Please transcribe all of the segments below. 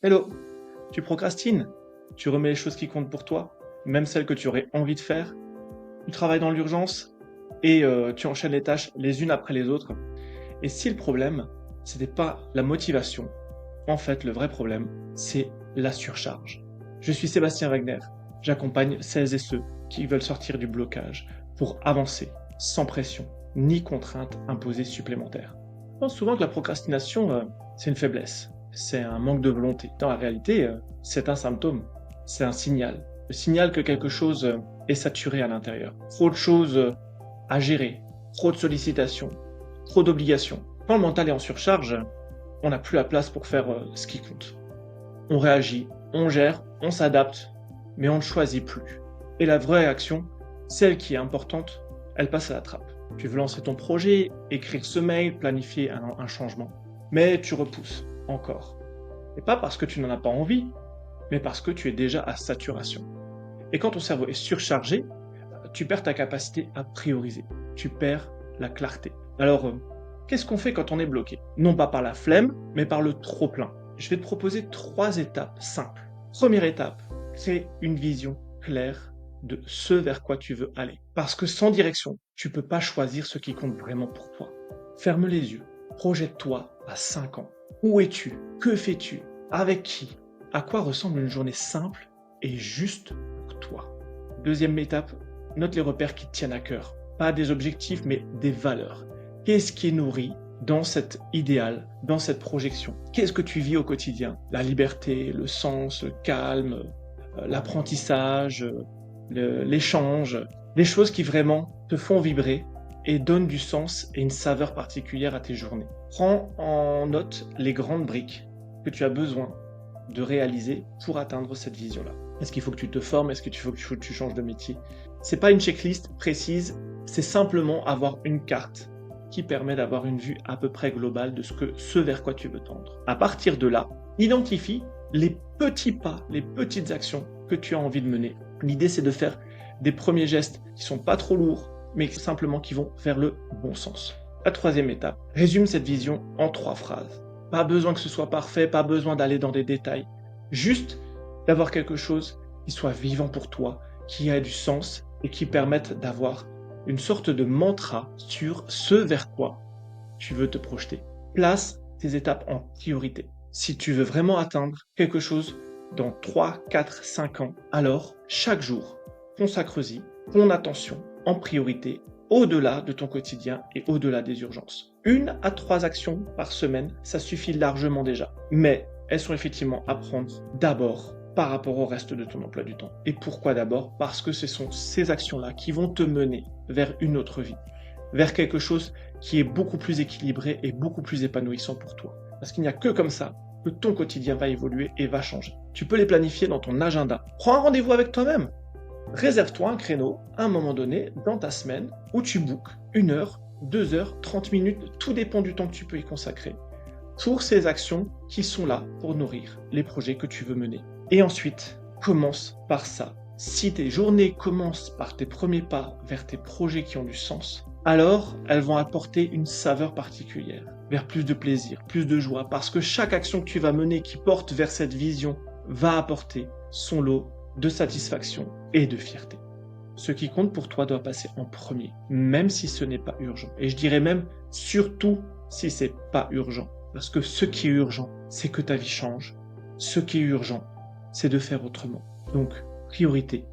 Hello, tu procrastines? Tu remets les choses qui comptent pour toi, même celles que tu aurais envie de faire? Tu travailles dans l'urgence et tu enchaînes les tâches les unes après les autres. Et si le problème, c'était pas la motivation, en fait, le vrai problème, c'est la surcharge. Je suis Sébastien Wagner. J'accompagne celles et ceux qui veulent sortir du blocage pour avancer sans pression ni contrainte imposée supplémentaire. Je pense souvent que la procrastination, c'est une faiblesse. C'est un manque de volonté. Dans la réalité, c'est un symptôme. C'est un signal. Le signal que quelque chose est saturé à l'intérieur. Trop de choses à gérer. Trop de sollicitations. Trop d'obligations. Quand le mental est en surcharge, on n'a plus la place pour faire ce qui compte. On réagit, on gère, on s'adapte, mais on ne choisit plus. Et la vraie action, celle qui est importante, elle passe à la trappe. Tu veux lancer ton projet, écrire ce mail, planifier un changement, mais tu repousses encore. Et pas parce que tu n'en as pas envie, mais parce que tu es déjà à saturation. Et quand ton cerveau est surchargé, tu perds ta capacité à prioriser. Tu perds la clarté. Alors, qu'est-ce qu'on fait quand on est bloqué? Non pas par la flemme, mais par le trop-plein. Je vais te proposer 3 étapes simples. Première étape, crée une vision claire de ce vers quoi tu veux aller. Parce que sans direction, tu peux pas choisir ce qui compte vraiment pour toi. Ferme les yeux. Projette-toi à 5 ans. Où es-tu? Que fais-tu? Avec qui? À quoi ressemble une journée simple et juste pour toi? Deuxième étape, note les repères qui te tiennent à cœur. Pas des objectifs, mais des valeurs. Qu'est-ce qui est nourri dans cet idéal, dans cette projection? Qu'est-ce que tu vis au quotidien? La liberté, le sens, le calme, l'apprentissage, l'échange, les choses qui vraiment te font vibrer et donnent du sens et une saveur particulière à tes journées. Prends en note les grandes briques que tu as besoin de réaliser pour atteindre cette vision-là. Est-ce qu'il faut que tu te formes? Est-ce qu'il faut que tu changes de métier? C'est pas une checklist précise, c'est simplement avoir une carte qui permet d'avoir une vue à peu près globale de ce vers quoi tu veux tendre. À partir de là, identifie les petits pas, les petites actions que tu as envie de mener. L'idée, c'est de faire des premiers gestes qui sont pas trop lourds, mais simplement qui vont vers le bon sens. La troisième étape, résume cette vision en 3 phrases. Pas besoin que ce soit parfait, pas besoin d'aller dans des détails. Juste d'avoir quelque chose qui soit vivant pour toi, qui ait du sens et qui permette d'avoir une sorte de mantra sur ce vers quoi tu veux te projeter. Place tes étapes en priorité. Si tu veux vraiment atteindre quelque chose dans 3, 4, 5 ans, alors chaque jour, consacre-y ton attention en priorité au-delà de ton quotidien et au-delà des urgences. 1 à 3 actions par semaine, ça suffit largement déjà. Mais elles sont effectivement à prendre d'abord par rapport au reste de ton emploi du temps. Et pourquoi d'abord? Parce que ce sont ces actions-là qui vont te mener vers une autre vie, vers quelque chose qui est beaucoup plus équilibré et beaucoup plus épanouissant pour toi. Parce qu'il n'y a que comme ça que ton quotidien va évoluer et va changer. Tu peux les planifier dans ton agenda. Prends un rendez-vous avec toi-même. Réserve-toi un créneau à un moment donné dans ta semaine où tu bookes 1 heure, 2 heures, 30 minutes, tout dépend du temps que tu peux y consacrer, pour ces actions qui sont là pour nourrir les projets que tu veux mener. Et ensuite, commence par ça. Si tes journées commencent par tes premiers pas vers tes projets qui ont du sens, alors elles vont apporter une saveur particulière, vers plus de plaisir, plus de joie, parce que chaque action que tu vas mener qui porte vers cette vision va apporter son lot de satisfaction et de fierté. Ce qui compte pour toi doit passer en premier, même si ce n'est pas urgent. Et je dirais même, surtout si c'est pas urgent. Parce que ce qui est urgent, c'est que ta vie change. Ce qui est urgent, c'est de faire autrement. Donc, priorité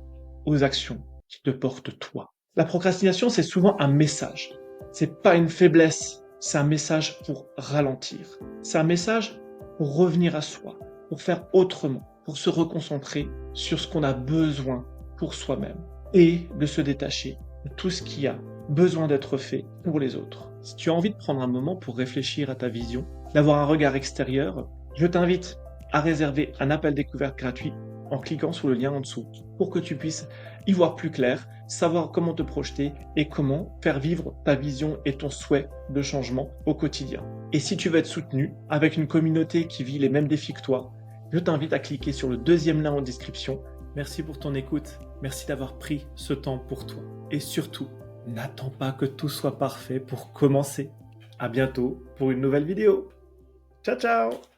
aux actions qui te portent toi. La procrastination, c'est souvent un message. C'est pas une faiblesse, c'est un message pour ralentir. C'est un message pour revenir à soi, pour faire autrement, pour se reconcentrer sur ce qu'on a besoin pour soi-même et de se détacher de tout ce qui a besoin d'être fait pour les autres. Si tu as envie de prendre un moment pour réfléchir à ta vision, d'avoir un regard extérieur, je t'invite à réserver un appel découverte gratuit en cliquant sur le lien en dessous pour que tu puisses y voir plus clair, savoir comment te projeter et comment faire vivre ta vision et ton souhait de changement au quotidien. Et si tu veux être soutenu avec une communauté qui vit les mêmes défis que toi, je t'invite à cliquer sur le 2e lien en description. Merci pour ton écoute, merci d'avoir pris ce temps pour toi. Et surtout, n'attends pas que tout soit parfait pour commencer. À bientôt pour une nouvelle vidéo. Ciao ciao!